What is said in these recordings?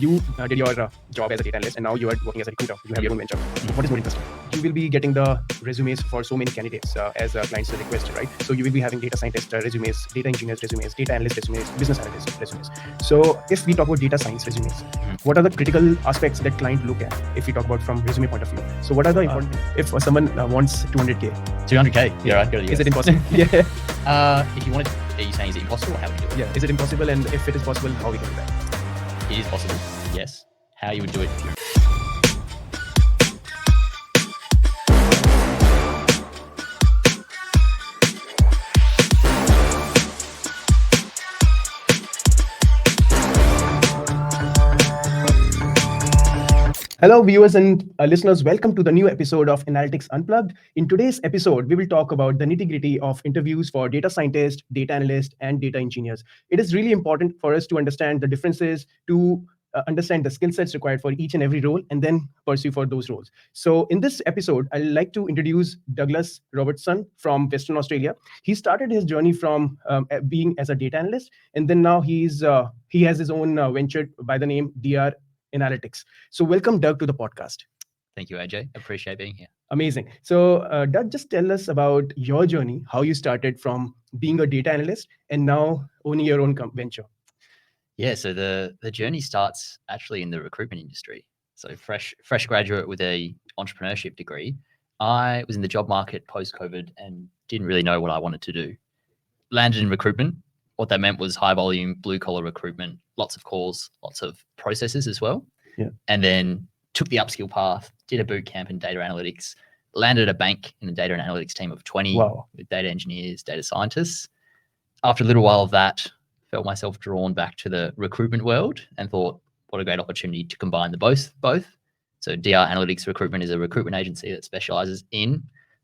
You did your job as a data analyst and now you are working as a recruiter. You have your own venture. What is more interesting? You will be getting the resumes for so many candidates as clients request, right? So you will be having data scientist resumes, data engineers resumes, data analyst resumes, business analyst resumes. So if we talk about data science resumes, what are the critical aspects that client look at if we talk about from resume point of view? So what are the important, if someone wants 200K? 200K, yeah, right, go to the US. Is it impossible? Yeah. If you want it, are you saying is it impossible or how would you do it? Yeah, is it impossible? And if it is possible, how we can do that? It is possible, yes. How you would do it if you're... Hello, viewers and listeners. Welcome to the new episode of Analytics Unplugged. In today's episode, we will talk about the nitty-gritty of interviews for data scientists, data analysts, and data engineers. It is really important for us to understand the differences, to understand the skill sets required for each and every role, and then pursue for those roles. So in this episode, I'd like to introduce Douglas Robertson from Western Australia. He started his journey from being as a data analyst, and then now he has his own venture by the name DR Analytics. So welcome, Doug, to the podcast. Thank you, AJ. Appreciate being here. Amazing. So Doug, just tell us about your journey, how you started from being a data analyst and now owning your own venture. Yeah, so the journey starts actually in the recruitment industry. So fresh graduate with a entrepreneurship degree. I was in the job market post-COVID and didn't really know what I wanted to do. Landed in recruitment. What that meant was high volume, blue collar recruitment, lots of calls, lots of processes as well. Yeah. And then took the upskill path, did a boot camp in data analytics, landed at a bank in the data and analytics team of 20 with data engineers, data scientists. After a little while of that, felt myself drawn back to the recruitment world and thought, what a great opportunity to combine the both. So DR Analytics Recruitment is a recruitment agency that specializes in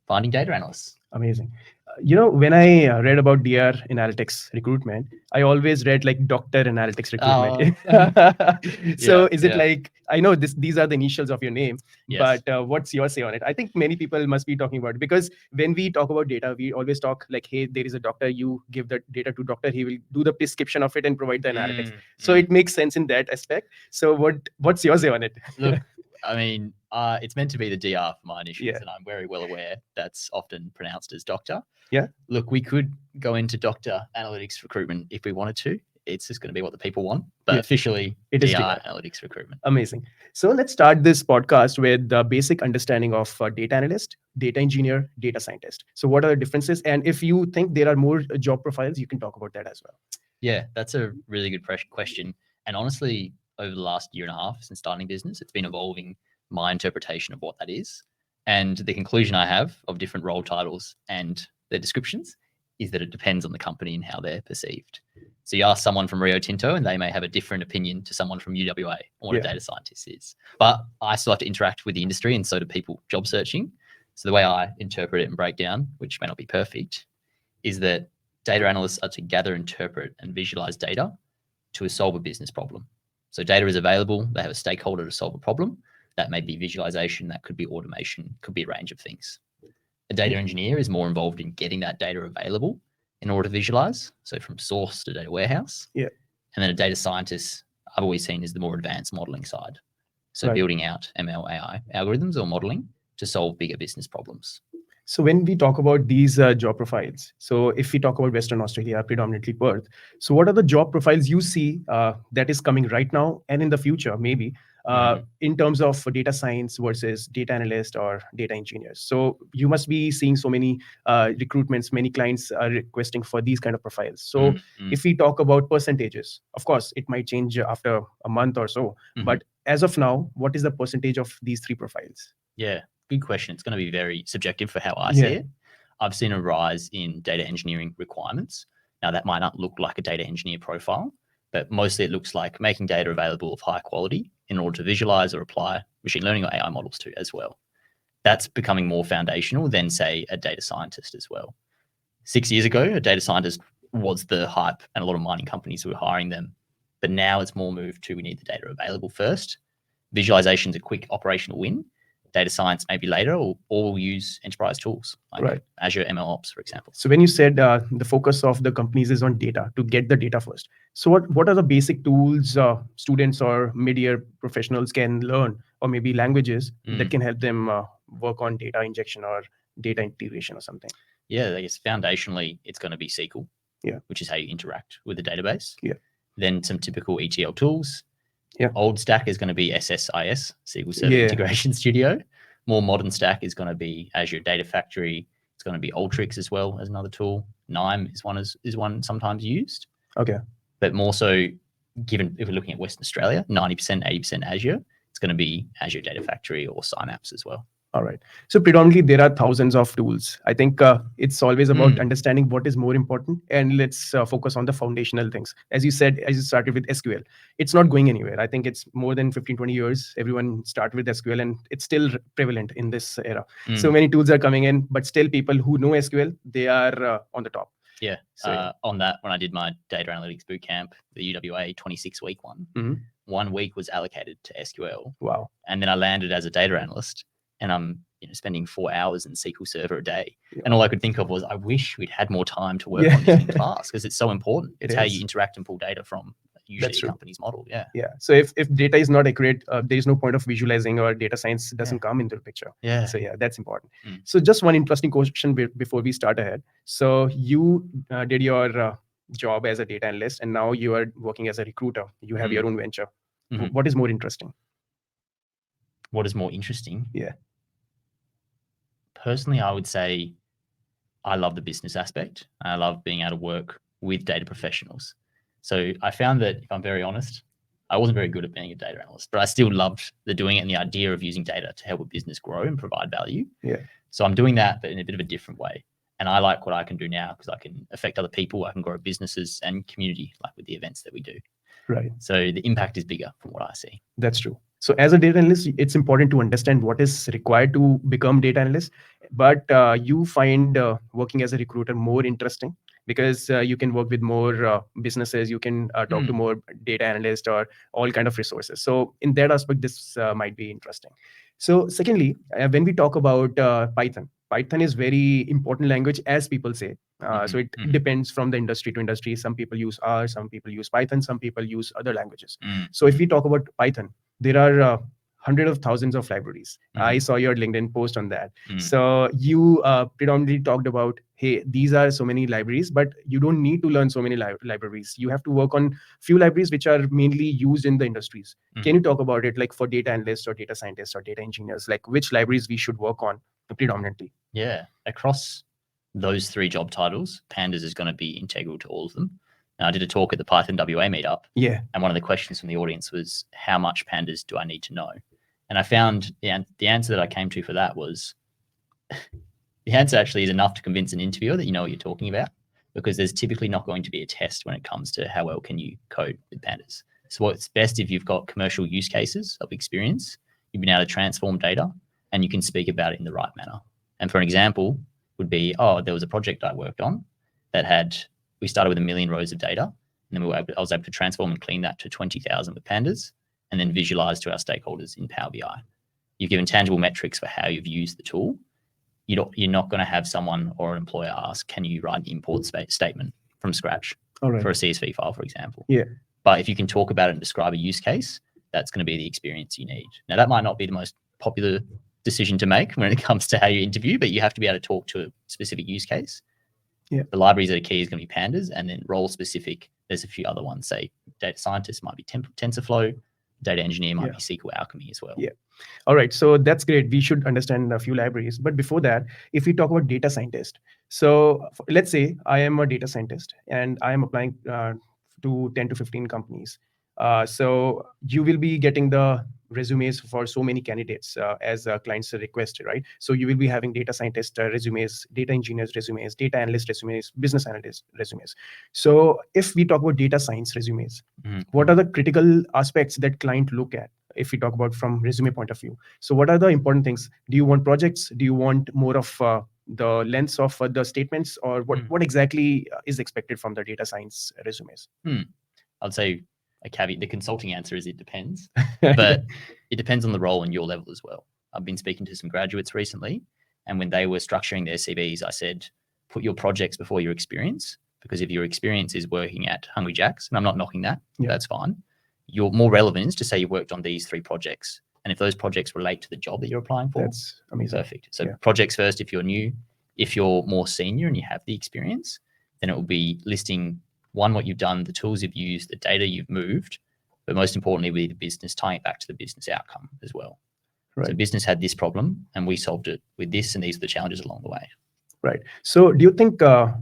finding data analysts. Amazing. When I read about DR Analytics Recruitment, I always read like Dr. Analytics Recruitment. So is it like, I know these are the initials of your name, yes. But what's your say on it? I think many people must be talking about it because when we talk about data, we always talk like, hey, there is a doctor, you give the data to doctor, he will do the prescription of it and provide the analytics. So it makes sense in that aspect. So what's your say on it? Look, I mean, it's meant to be the DR for my initials, and I'm very well aware that's often pronounced as doctor. Yeah. Look, we could go into Dr. Analytics Recruitment if we wanted to. It's just going to be what the people want, but officially it is DR Analytics Recruitment. Amazing. So let's start this podcast with the basic understanding of data analyst, data engineer, data scientist. So what are the differences? And if you think there are more job profiles, you can talk about that as well. Yeah, that's a really good question. And honestly, over the last year and a half since starting business, it's been evolving my interpretation of what that is. And the conclusion I have of different role titles and their descriptions is that it depends on the company and how they're perceived. So you ask someone from Rio Tinto and they may have a different opinion to someone from UWA on what a data scientist is. But I still have to interact with the industry, and so do people job searching. So the way I interpret it and break down, which may not be perfect, is that data analysts are to gather, interpret, and visualize data to solve a business problem. So data is available, they have a stakeholder to solve a problem. That may be visualization, that could be automation, could be a range of things. A data engineer is more involved in getting that data available in order to visualize. So from source to data warehouse. Yeah. And then a data scientist, I've always seen, is the more advanced modeling side. So building out ML, AI algorithms or modeling to solve bigger business problems. So when we talk about these job profiles, so if we talk about Western Australia, predominantly Perth, so what are the job profiles you see that is coming right now and in the future, maybe, in terms of data science versus data analyst or data engineers? So you must be seeing so many recruitments, many clients are requesting for these kind of profiles. So if we talk about percentages, of course, it might change after a month or so. But as of now, what is the percentage of these three profiles? Yeah. Good question. It's going to be very subjective for how I see it. I've seen a rise in data engineering requirements. Now, that might not look like a data engineer profile, but mostly it looks like making data available of high quality in order to visualize or apply machine learning or AI models to as well. That's becoming more foundational than, say, a data scientist as well. 6 years ago, a data scientist was the hype and a lot of mining companies were hiring them. But now it's more moved to we need the data available first. Visualization is a quick operational win. data science maybe later, or we'll use enterprise tools like Right. Azure MLOps, for example. So when you said the focus of the companies is on data, to get the data first. So what are the basic tools students or mid-year professionals can learn, or maybe languages that can help them work on data injection or data integration or something? Yeah, I guess foundationally, it's going to be SQL, which is how you interact with the database. Yeah. Then some typical ETL tools. Yeah. Old stack is going to be SSIS, SQL Server Integration Studio. More modern stack is going to be Azure Data Factory. It's going to be Alteryx as well as another tool. NIME is one sometimes used. Okay. But more so, given if we're looking at Western Australia, 90%, 80% Azure, it's going to be Azure Data Factory or Synapse as well. All right. So predominantly there are thousands of tools. I think it's always about understanding what is more important, and let's focus on the foundational things. As you said, as you started with SQL, it's not going anywhere. I think it's more than 15, 20 years. Everyone started with SQL and it's still prevalent in this era. So many tools are coming in, but still people who know SQL, they are on the top. Yeah. So on that, when I did my data analytics bootcamp, the UWA 26-week one, 1 week was allocated to SQL. Wow. And then I landed as a data analyst, and I'm spending 4 hours in SQL Server a day. And all I could think of was, I wish we'd had more time to work on this in class, because it's so important. It's how you interact and pull data from usually a company's model. Yeah. So if data is not accurate, there is no point of visualizing, or data science doesn't come into the picture. So that's important. So just one interesting question before we start ahead. So you did your job as a data analyst, and now you are working as a recruiter. You have your own venture. What is more interesting? What is more interesting? Yeah. Personally, I would say I love the business aspect. I love being able to work with data professionals. So I found that, if I'm very honest, I wasn't very good at being a data analyst, but I still loved the doing it and the idea of using data to help a business grow and provide value. Yeah. So I'm doing that, but in a bit of a different way. And I like what I can do now, because I can affect other people. I can grow businesses and community, like with the events that we do. Right. So the impact is bigger from what I see. That's true. So as a data analyst, it's important to understand what is required to become data analyst. But you find working as a recruiter more interesting, because you can work with more businesses. You can talk to more data analysts or all kind of resources. So in that aspect, this might be interesting. So secondly, when we talk about Python is very important language, as people say. So it depends from the industry to industry. Some people use R, some people use Python, some people use other languages. So if we talk about Python, there are hundreds of thousands of libraries. I saw your LinkedIn post on that. So you predominantly talked about, hey, these are so many libraries, but you don't need to learn so many libraries. You have to work on few libraries which are mainly used in the industries. Can you talk about it, like for data analysts or data scientists or data engineers, like which libraries we should work on predominantly? Yeah, across those 3 job titles, Pandas is going to be integral to all of them. Now, I did a talk at the Python WA meetup. Yeah. And one of the questions from the audience was, how much Pandas do I need to know? And I found the answer that I came to for that was, the answer actually is enough to convince an interviewer that you know what you're talking about, because there's typically not going to be a test when it comes to how well can you code with Pandas. So what's best, if you've got commercial use cases of experience, you've been able to transform data, and you can speak about it in the right manner. And for an example would be, there was a project I worked on that we started with 1 million rows of data, and then I was able to transform and clean that to 20,000 with Pandas, and then visualize to our stakeholders in Power BI. You've given tangible metrics for how you've used the tool. You're not going to have someone or an employer ask, can you write an import statement from scratch for a CSV file, for example? Yeah. But if you can talk about it and describe a use case, that's going to be the experience you need. Now, that might not be the most popular decision to make when it comes to how you interview, but you have to be able to talk to a specific use case. Yeah. The libraries that are key is going to be Pandas, and then role specific, there's a few other ones. Say data scientist might be TensorFlow, data engineer might be SQL Alchemy as well. Yeah. All right. So that's great. We should understand a few libraries. But before that, if we talk about data scientist, so let's say I am a data scientist and I am applying to 10 to 15 companies. So you will be getting the resumes for so many candidates as clients request, right? So you will be having data scientist resumes, data engineers resumes, data analyst resumes, business analyst resumes. So if we talk about data science resumes, what are the critical aspects that client look at? If we talk about from resume point of view, so what are the important things? Do you want projects? Do you want more of the lengths of the statements, or what exactly is expected from the data science resumes? I'd say a caveat. The consulting answer is it depends, but it depends on the role and your level as well. I've been speaking to some graduates recently, and when they were structuring their CVs, I said, put your projects before your experience, because if your experience is working at Hungry Jack's, and I'm not knocking that, that's fine, your more relevant is to say you worked on these 3 projects. And if those projects relate to the job that you're applying for, that's amazing. Perfect. So projects first if you're new. If you're more senior and you have the experience, then it will be listing, one, what you've done, the tools you've used, the data you've moved, but most importantly, the business, tying it back to the business outcome as well. Right. So business had this problem and we solved it with this, and these are the challenges along the way. Right. So do you think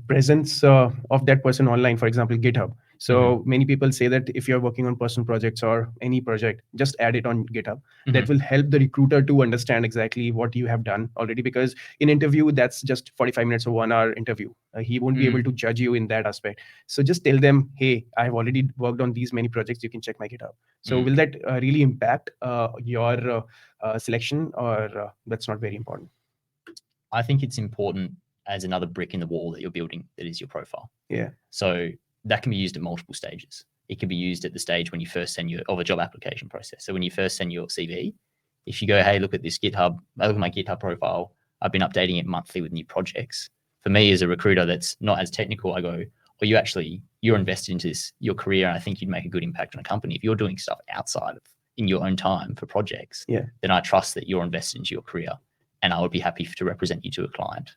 presence of that person online, for example, GitHub? So many people say that if you're working on personal projects or any project, just add it on GitHub. That will help the recruiter to understand exactly what you have done already, because in interview, that's just 45 minutes or 1 hour interview. He won't be able to judge you in that aspect. So just tell them, hey, I've already worked on these many projects. You can check my GitHub. So will that really impact your selection, or that's not very important? I think it's important as another brick in the wall that you're building that is your profile. Yeah. So that can be used at multiple stages. It can be used at the stage when you first send a job application process. So when you first send your CV, if you go, hey, look at this GitHub, look at my GitHub profile, I've been updating it monthly with new projects. For me as a recruiter that's not as technical, I go, well, you're invested into this, your career, and I think you'd make a good impact on a company. If you're doing stuff outside of, in your own time for projects, then I trust that you're invested into your career, and I would be happy to represent you to a client.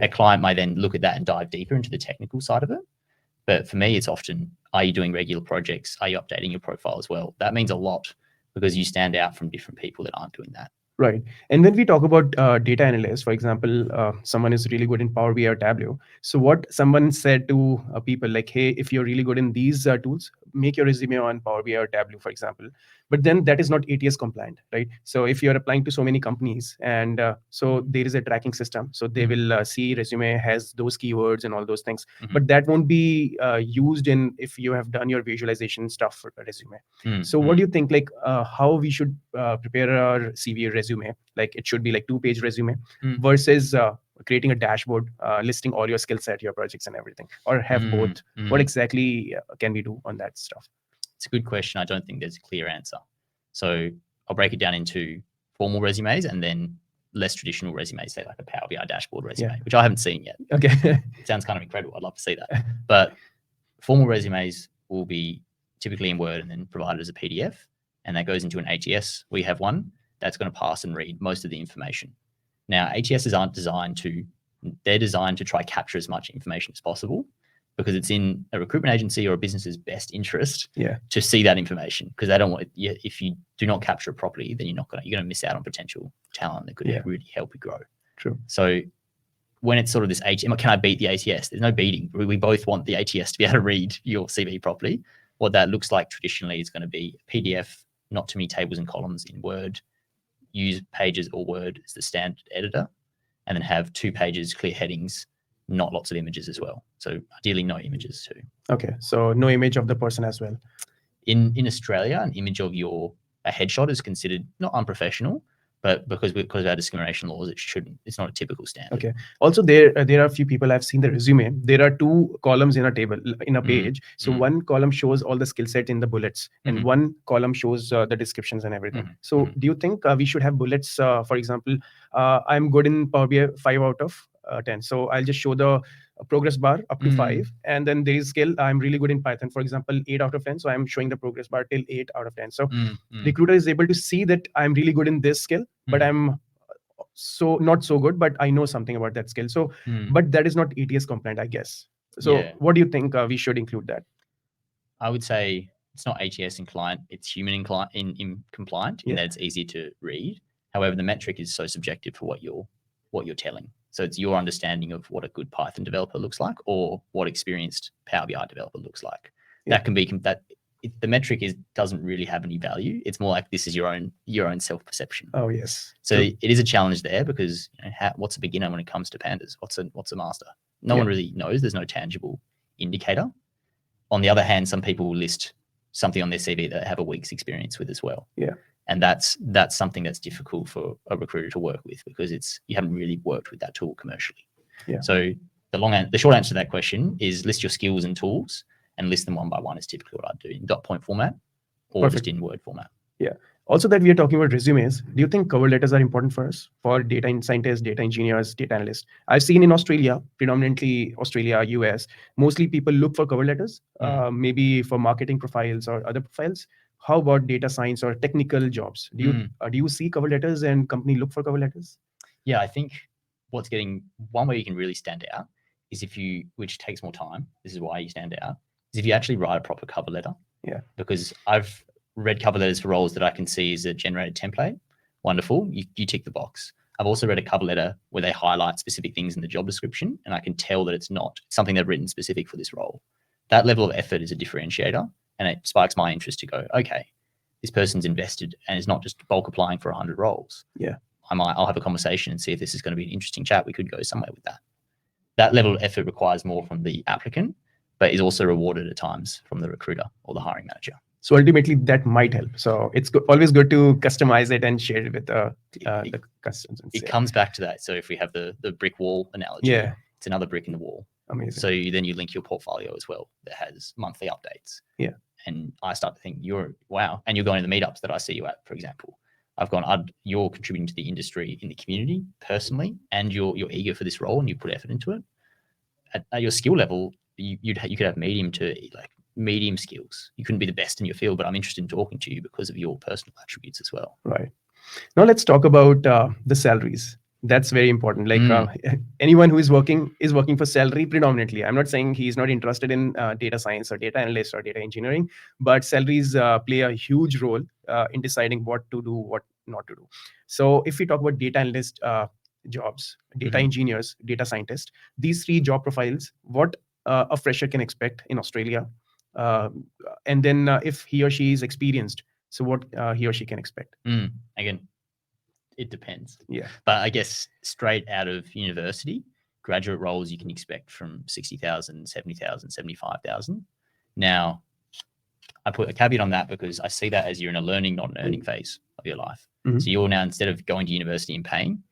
A client might then look at that and dive deeper into the technical side of it. But for me, it's often, are you doing regular projects? Are you updating your profile as well? That means a lot, because you stand out from different people that aren't doing that. Right. And when we talk about data analysts, for example, someone is really good in Power BI or Tableau. So what someone said to people like, hey, if you're really good in these tools, make your resume on Power BI or Tableau, for example. But then that is not ATS compliant, right? So if you're applying to so many companies, and so there is a tracking system, so they will see resume has those keywords and all those things, but that won't be used in if you have done your visualization stuff for a resume. So what do you think, like how we should prepare our CV resume? Like it should be like 2-page resume versus creating a dashboard listing all your skill set, your projects and everything, or have both? What exactly can we do on that stuff? It's a good question. I don't think there's a clear answer. So I'll break it down into formal resumes and then less traditional resumes, say like a Power BI dashboard resume, which I haven't seen yet. Okay. It sounds kind of incredible. I'd love to see that. But formal resumes will be typically in Word and then provided as a PDF, and that goes into an ATS. We have one that's going to pass and read most of the information. Now, ATSs aren't they're designed to try capture as much information as possible, because it's in a recruitment agency or a business's best interest to see that information, because they don't want, if you do not capture it properly, then you're going to miss out on potential talent that could really help you grow. True. So when it's sort of this can I beat the ATS? There's no beating. We both want the ATS to be able to read your CV properly. What that looks like traditionally is going to be a PDF, not too many tables and columns in Word, use Pages or Word as the standard editor, and then have 2 pages, clear headings, not lots of images as well. So ideally no images too. Okay, so no image of the person as well. In Australia, an image of a headshot is considered not unprofessional, but because of our discrimination laws, it's not a typical standard. Okay. Also, there are a few people I've seen the resume. There are 2 columns in a table, in a page. So one column shows all the skill set in the bullets, and one column shows the descriptions and everything. So do you think we should have bullets? For example, I'm good in Power BI 5 out of 10. So I'll just show the progress bar up to 5, and then there is skill. I'm really good in Python, for example, 8 out of 10. So I'm showing the progress bar till 8 out of 10. So recruiter is able to see that I'm really good in this skill, but I'm not so good, but I know something about that skill. So, but that is not ATS compliant, I guess. So what do you think we should include that? I would say it's not ATS compliant, it's human compliant, in that it's easy to read. However, the metric is so subjective for what you're telling. So it's your understanding of what a good Python developer looks like, or what experienced Power BI developer looks like. That can be the metric doesn't really have any value. It's more like this is your own self-perception. Oh yes. So it is a challenge there, because what's a beginner when it comes to pandas? What's a master? No one really knows. There's no tangible indicator. On the other hand, some people will list something on their CV that they have a week's experience with as well. Yeah. And that's something that's difficult for a recruiter to work with, because you haven't really worked with that tool commercially. Yeah. So the short answer to that question is list your skills and tools and list them one by one is typically what I do in dot point format or just in Word format. Yeah. Also, that we are talking about resumes, do you think cover letters are important for us, for scientists, data engineers, data analysts? I've seen in Australia, predominantly Australia, US, mostly people look for cover letters, maybe for marketing profiles or other profiles. How about data science or technical jobs? Do you see cover letters and company look for cover letters? Yeah, I think one way you can really stand out is which takes more time. This is why you stand out, is if you actually write a proper cover letter. Yeah. Because I've read cover letters for roles that I can see is a generated template. Wonderful. You tick the box. I've also read a cover letter where they highlight specific things in the job description, and I can tell that it's not something they've written specific for this role. That level of effort is a differentiator, and it spikes my interest to go, okay, this person's invested and is not just bulk applying for 100 roles. Yeah. I'll have a conversation and see if this is going to be an interesting chat. We could go somewhere with that. That level of effort requires more from the applicant, but is also rewarded at times from the recruiter or the hiring manager. So ultimately, that might help. So it's always good to customize it and share it with the customers. It comes back to that. So if we have the brick wall analogy, it's another brick in the wall. Amazing. So then you link your portfolio as well that has monthly updates. Yeah. And I start to think wow. And you're going to the meetups that I see you at, for example. You're contributing to the industry in the community personally, and you're eager for this role and you put effort into it. At your skill level, you could have medium skills. You couldn't be the best in your field, but I'm interested in talking to you because of your personal attributes as well. Right. Now let's talk about the salaries. That's very important. Anyone who is working for salary predominantly. I'm not saying he's not interested in data science or data analyst or data engineering, but salaries play a huge role in deciding what to do, what not to do. So if we talk about data analyst jobs, data engineers, data scientists, these three job profiles, what a fresher can expect in Australia, and then if he or she is experienced, so what he or she can expect. Again, it depends. Yeah. But I guess straight out of university, graduate roles you can expect from 60,000, 70,000, 75,000. Now, I put a caveat on that because I see that as you're in a learning, not an earning phase of your life. So you're now, instead of going to university and paying,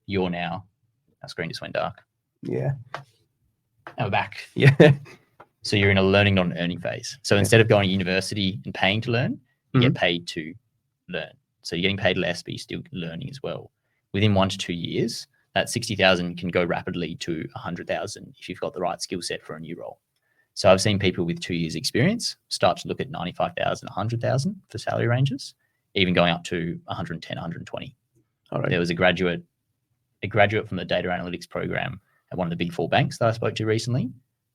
you're now, our screen just went dark. Yeah. Now we're back. Yeah. So you're in a learning, not an earning phase. So instead of going to university and paying to learn, you get paid to learn. So you're getting paid less, but you're still learning as well. Within 1 to 2 years, that 60,000 can go rapidly to 100,000 if you've got the right skill set for a new role. So I've seen people with 2 years experience start to look at 95,000, 100,000 for salary ranges, even going up to 110, 120. All right. There was a graduate from the data analytics program at one of the big 4 banks that I spoke to recently,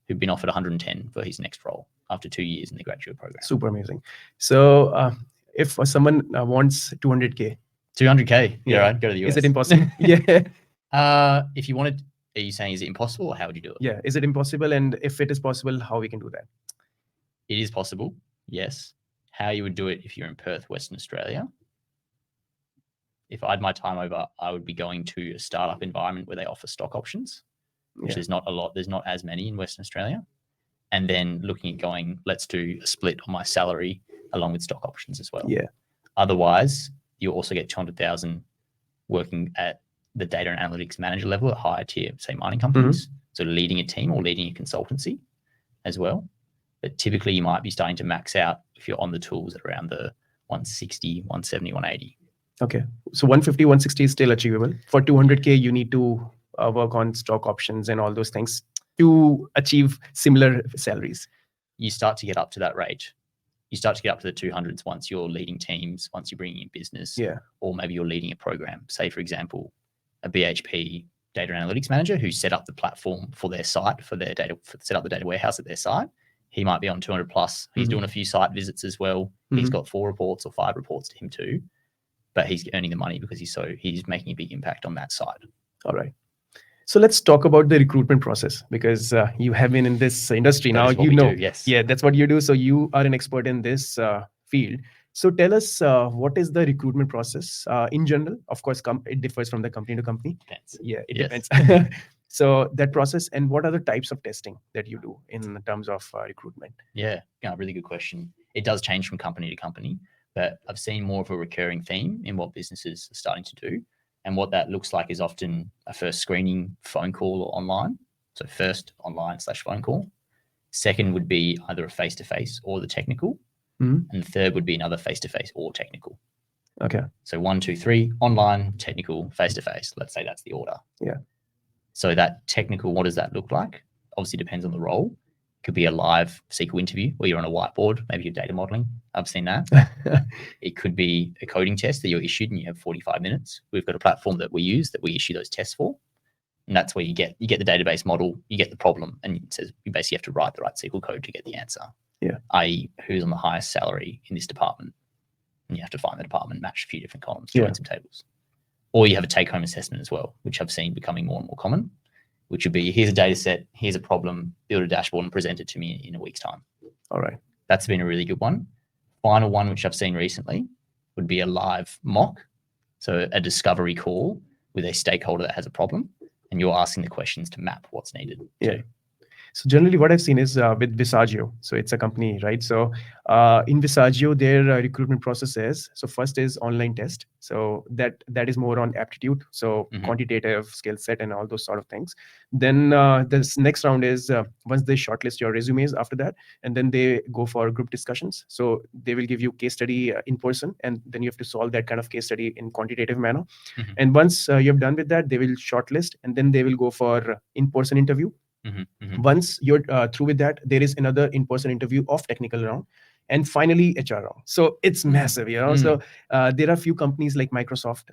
who'd been offered 110 for his next role after 2 years in the graduate program. Super amazing. So if someone wants 200K. 200K, yeah, right, go to the US. Is it impossible? Yeah. If you wanted, are you saying is it impossible, or how would you do it? Yeah, is it impossible? And if it is possible, how we can do that? It is possible, yes. How you would do it if you're in Perth, Western Australia. If I had my time over, I would be going to a startup environment where they offer stock options, which there's not a lot. There's not as many in Western Australia. And then looking at going, let's do a split on my salary along with stock options as well. Yeah. Otherwise, you also get 200,000 working at the data and analytics manager level at higher tier, say mining companies. So leading a team or leading a consultancy as well. But typically you might be starting to max out if you're on the tools at around the 160, 170, 180. Okay. So 150, 160 is still achievable. For 200K, you need to work on stock options and all those things to achieve similar salaries. You start to get up to that rate. You start to get up to the 200s once you're leading teams, once you're bringing in business, or maybe you're leading a program. Say, for example, a BHP data analytics manager who set up the platform for their site, for their data, set up the data warehouse at their site. He might be on 200 plus. He's doing a few site visits as well. He's got 4 reports or 5 reports to him too, but he's earning the money because he's making a big impact on that side. All right. So let's talk about the recruitment process, because you have been in this industry now. You know, yes, yeah, that's what you do. So you are an expert in this field. So tell us, what is the recruitment process in general? Of course, it differs from the company to company. Depends. Yeah, it depends. So that process, and what are the types of testing that you do in terms of recruitment? Yeah, really good question. It does change from company to company, but I've seen more of a recurring theme in what businesses are starting to do. And what that looks like is often a first screening phone call or online. So first online/phone call. Second would be either a face-to-face or the technical. And the third would be another face-to-face or technical. Okay. So 1, 2, 3, online, technical, face-to-face. Let's say that's the order. Yeah. So that technical, what does that look like? Obviously depends on the role. It could be a live SQL interview where you're on a whiteboard, maybe you're data modeling. I've seen that. It could be a coding test that you're issued and you have 45 minutes. We've got a platform that we use that we issue those tests for. And that's where you get the database model, you get the problem, and it says you basically have to write the right SQL code to get the answer. Yeah. I.e., who's on the highest salary in this department? And you have to find the department, match a few different columns, join some tables. Or you have a take-home assessment as well, which I've seen becoming more and more common, which would be, here's a data set, here's a problem, build a dashboard and present it to me in a week's time. All right. That's been a really good one. Final one, which I've seen recently, would be a live mock. So a discovery call with a stakeholder that has a problem, and you're asking the questions to map what's needed. Yeah. So generally what I've seen is with Visagio. So it's a company, right? So in Visagio, their recruitment process is, so first is online test. So that is more on aptitude. So quantitative skill set and all those sort of things. Then this next round is once they shortlist your resumes after that, and then they go for group discussions. So they will give you case study in person, and then you have to solve that kind of case study in quantitative manner. And once you're done with that, they will shortlist, and then they will go for in-person interview. Once you're through with that, there is another in-person interview of technical round, and finally HR round. So it's massive, you know. So there are a few companies like Microsoft.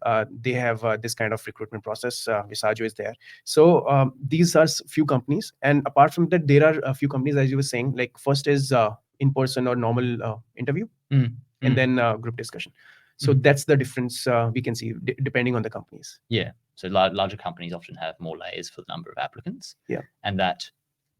They have this kind of recruitment process. Visagio is there. So these are few companies, and apart from that, there are a few companies, as you were saying. Like first is in-person or normal interview, and then group discussion. So that's the difference we can see depending on the companies. Yeah. So larger companies often have more layers for the number of applicants. Yeah. And that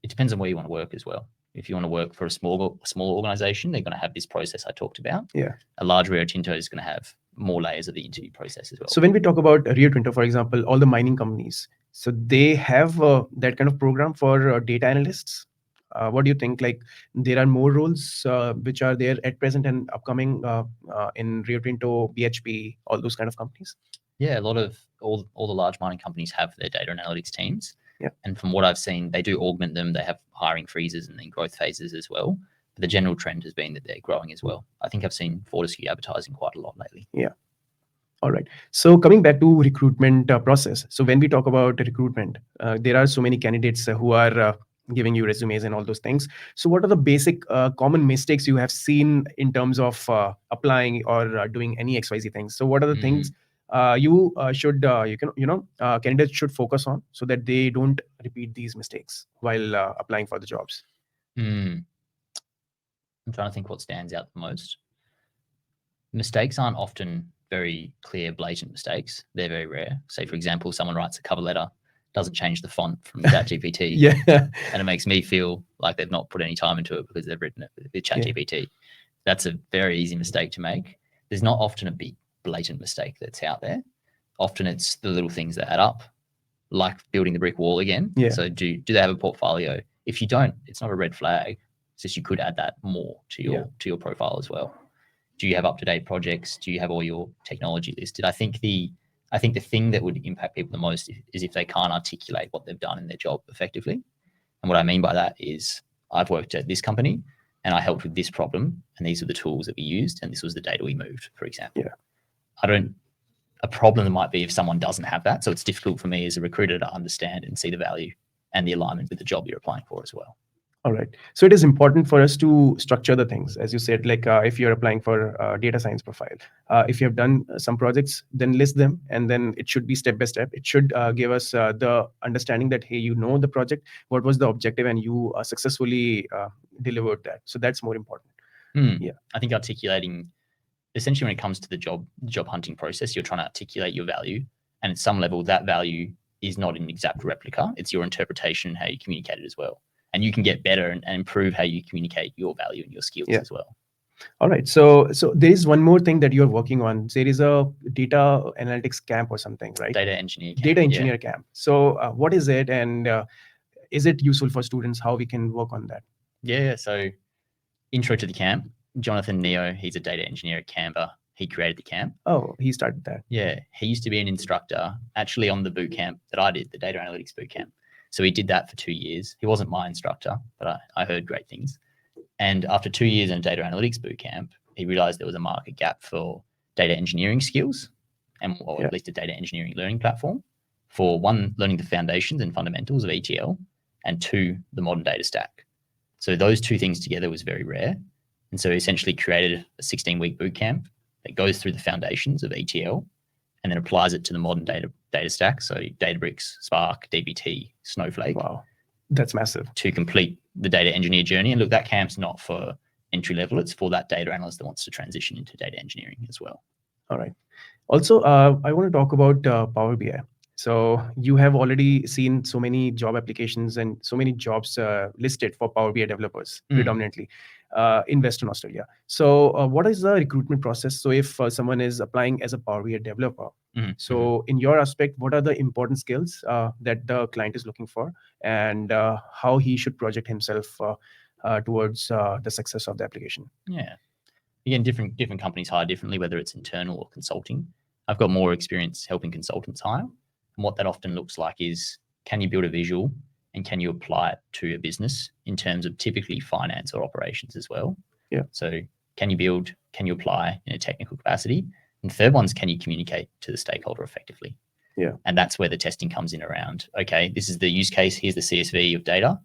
it depends on where you want to work as well. If you want to work for a small organization, they're going to have this process I talked about. Yeah. A large Rio Tinto is going to have more layers of the interview process as well. So when we talk about Rio Tinto, for example, all the mining companies, so they have that kind of program for data analysts. What do you think? Like there are more roles which are there at present and upcoming in Rio Tinto, BHP, all those kind of companies? Yeah, a lot of all the large mining companies have their data analytics teams. Yeah. And from what I've seen, they do augment them. They have hiring freezes and then growth phases as well. But the general trend has been that they're growing as well. I think I've seen Fortescue advertising quite a lot lately. Yeah. All right. So coming back to recruitment process. So when we talk about recruitment, there are so many candidates who are giving you resumes and all those things. So what are the basic common mistakes you have seen in terms of applying or doing any XYZ things? So what are the things candidates should focus on so that they don't repeat these mistakes while applying for the jobs? I'm trying to think what stands out the most. Mistakes aren't often very clear, blatant mistakes. They're very rare. Say, for example, someone writes a cover letter, doesn't change the font from ChatGPT. Yeah. And it makes me feel like they've not put any time into it because they've written it with ChatGPT. That's a very easy mistake to make. There's not often a big blatant mistake that's out there. Often it's the little things that add up, like building the brick wall again. Yeah. So do they have a portfolio? If you don't, it's not a red flag. It's just you could add that more to your profile as well. Do you have up-to-date projects? Do you have all your technology listed? I think the thing that would impact people the most is if they can't articulate what they've done in their job effectively. And what I mean by that is I've worked at this company and I helped with this problem and these are the tools that we used and this was the data we moved, for example. Yeah. A problem might be if someone doesn't have that. So it's difficult for me as a recruiter to understand and see the value and the alignment with the job you're applying for as well. All right. So it is important for us to structure the things, as you said, like if you're applying for a data science profile, if you have done some projects, then list them. And then it should be step by step. It should give us the understanding that, hey, you know the project, what was the objective, and you successfully delivered that. So that's more important. Yeah. I think articulating, essentially when it comes to the job hunting process, you're trying to articulate your value. And at some level, that value is not an exact replica. It's your interpretation, how you communicate it as well. And you can get better and improve how you communicate your value and your skills as well. All right. So there is one more thing that you're working on. There is a data analytics camp or something, right? Data engineer camp. Data engineer camp. So what is it, and is it useful for students? How we can work on that? Yeah. So intro to the camp. Jonathan Neo, he's a data engineer at Canva. He created the camp. Oh, he started that. Yeah. He used to be an instructor actually on the boot camp that I did, the data analytics boot camp. So he did that for 2 years. He wasn't my instructor, but I heard great things. And after 2 years in a data analytics bootcamp, he realized there was a market gap for data engineering skills, or at least a data engineering learning platform for one, learning the foundations and fundamentals of ETL, and two, the modern data stack. So those two things together was very rare. And so essentially created a 16-week bootcamp that goes through the foundations of ETL and then applies it to the modern data stack. So Databricks, Spark, dbt, Snowflake. Wow, that's massive. To complete the data engineer journey. And look, that camp's not for entry level. It's for that data analyst that wants to transition into data engineering as well. All right. Also, I want to talk about Power BI. So you have already seen so many job applications and so many jobs listed for Power BI developers predominantly in Western Australia. So what is the recruitment process? So if someone is applying as a Power BI developer, so in your aspect, what are the important skills that the client is looking for, and how he should project himself towards the success of the application? Yeah. Again, different companies hire differently, whether it's internal or consulting. I've got more experience helping consultants hire. And what that often looks like is, can you build a visual and can you apply it to a business in terms of typically finance or operations as well? Yeah. So can you apply in a technical capacity? And third one's, can you communicate to the stakeholder effectively? Yeah. And that's where the testing comes in around, okay, this is the use case. Here's the CSV of data.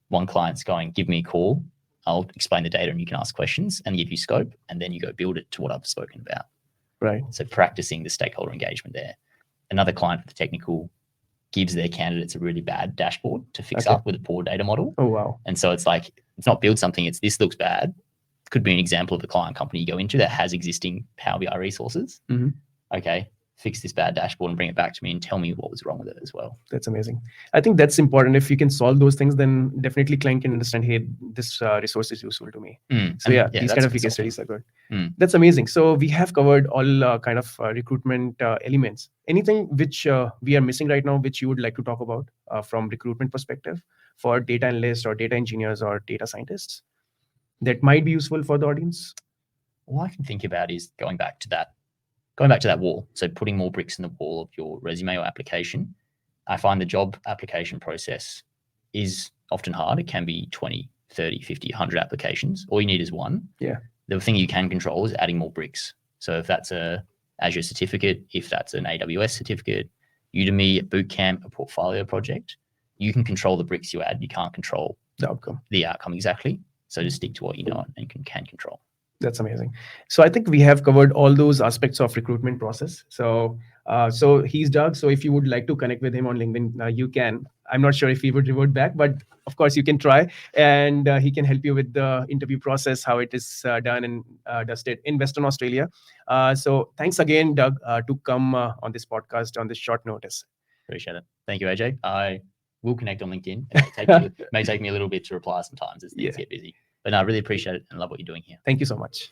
One client's going, give me a call. I'll explain the data and you can ask questions and give you scope, and then you go build it to what I've spoken about. Right. So practicing the stakeholder engagement there. Another client for the technical gives their candidates a really bad dashboard to fix up with a poor data model. Oh, wow. And so it's like, it's not build something, it's this looks bad. It could be an example of a client company you go into that has existing Power BI resources. Okay, fix this bad dashboard and bring it back to me and tell me what was wrong with it as well. That's amazing. I think that's important. If you can solve those things, then definitely client can understand, hey, this resource is useful to me. So these kind of case studies are good. That's amazing. So we have covered all kind of recruitment elements. Anything which we are missing right now, which you would like to talk about from recruitment perspective for data analysts or data engineers or data scientists that might be useful for the audience? All I can think about is going back to that wall. So putting more bricks in the wall of your resume or application. I find the job application process is often hard. It can be 20, 30, 50, 100 applications. All you need is one. Yeah. The thing you can control is adding more bricks. So if that's a Azure certificate, if that's an AWS certificate, Udemy, a bootcamp, a portfolio project, you can control the bricks you add. You can't control the outcome exactly. So just stick to what you know and can control. That's amazing. So I think we have covered all those aspects of recruitment process. So he's Doug. So if you would like to connect with him on LinkedIn, you can. I'm not sure if he would revert back, but of course you can try, and he can help you with the interview process, how it is done and dusted in Western Australia. So thanks again, Doug, to come on this podcast on this short notice. Appreciate it. Thank you, AJ. I will connect on LinkedIn. It may take me a little bit to reply sometimes as things get busy. But no, I really appreciate it and love what you're doing here. Thank you so much.